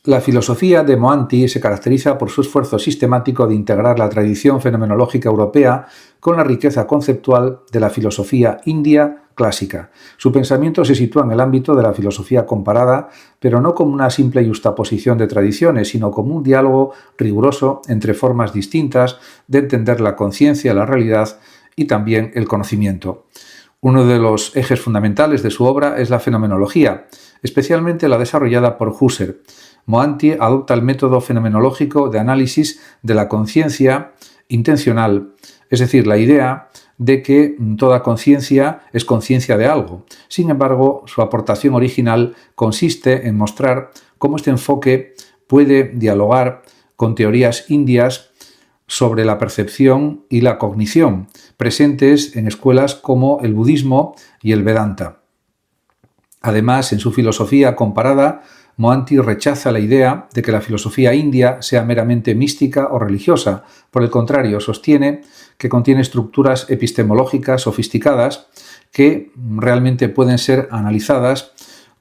La filosofía de Mohanty se caracteriza por su esfuerzo sistemático de integrar la tradición fenomenológica europea con la riqueza conceptual de la filosofía india clásica. Su pensamiento se sitúa en el ámbito de la filosofía comparada, pero no como una simple yuxtaposición de tradiciones, sino como un diálogo riguroso entre formas distintas de entender la conciencia, la realidad y también el conocimiento. Uno de los ejes fundamentales de su obra es la fenomenología, especialmente la desarrollada por Husserl. Mohanty adopta el método fenomenológico de análisis de la conciencia intencional, es decir, la idea de que toda conciencia es conciencia de algo. Sin embargo, su aportación original consiste en mostrar cómo este enfoque puede dialogar con teorías indias sobre la percepción y la cognición, presentes en escuelas como el budismo y el Vedanta. Además, en su filosofía comparada, Mohanty rechaza la idea de que la filosofía india sea meramente mística o religiosa. Por el contrario, sostiene que contiene estructuras epistemológicas sofisticadas que realmente pueden ser analizadas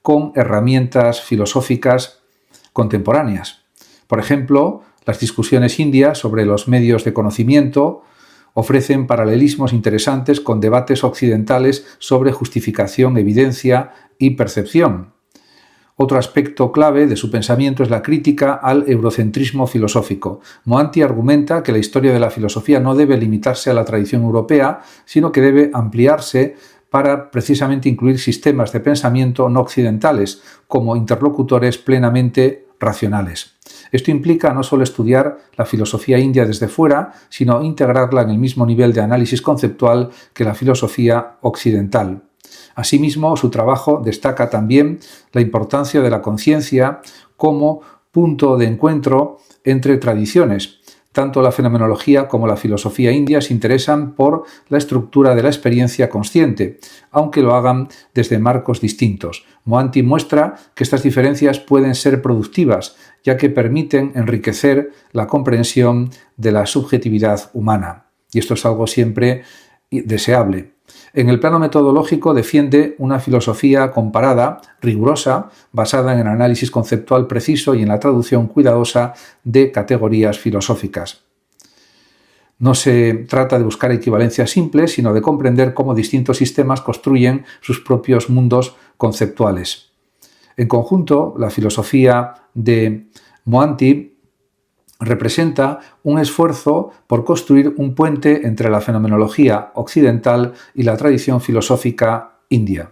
con herramientas filosóficas contemporáneas. Por ejemplo, las discusiones indias sobre los medios de conocimiento ofrecen paralelismos interesantes con debates occidentales sobre justificación, evidencia y percepción. Otro aspecto clave de su pensamiento es la crítica al eurocentrismo filosófico. Mohanty argumenta que la historia de la filosofía no debe limitarse a la tradición europea, sino que debe ampliarse para precisamente incluir sistemas de pensamiento no occidentales como interlocutores plenamente racionales. Esto implica no solo estudiar la filosofía india desde fuera, sino integrarla en el mismo nivel de análisis conceptual que la filosofía occidental. Asimismo, su trabajo destaca también la importancia de la conciencia como punto de encuentro entre tradiciones. Tanto la fenomenología como la filosofía india se interesan por la estructura de la experiencia consciente, aunque lo hagan desde marcos distintos. Mohanty muestra que estas diferencias pueden ser productivas, ya que permiten enriquecer la comprensión de la subjetividad humana. Y esto es algo siempre deseable. En el plano metodológico defiende una filosofía comparada, rigurosa, basada en el análisis conceptual preciso y en la traducción cuidadosa de categorías filosóficas. No se trata de buscar equivalencias simples, sino de comprender cómo distintos sistemas construyen sus propios mundos conceptuales. En conjunto, la filosofía de Mohanty representa un esfuerzo por construir un puente entre la fenomenología occidental y la tradición filosófica india.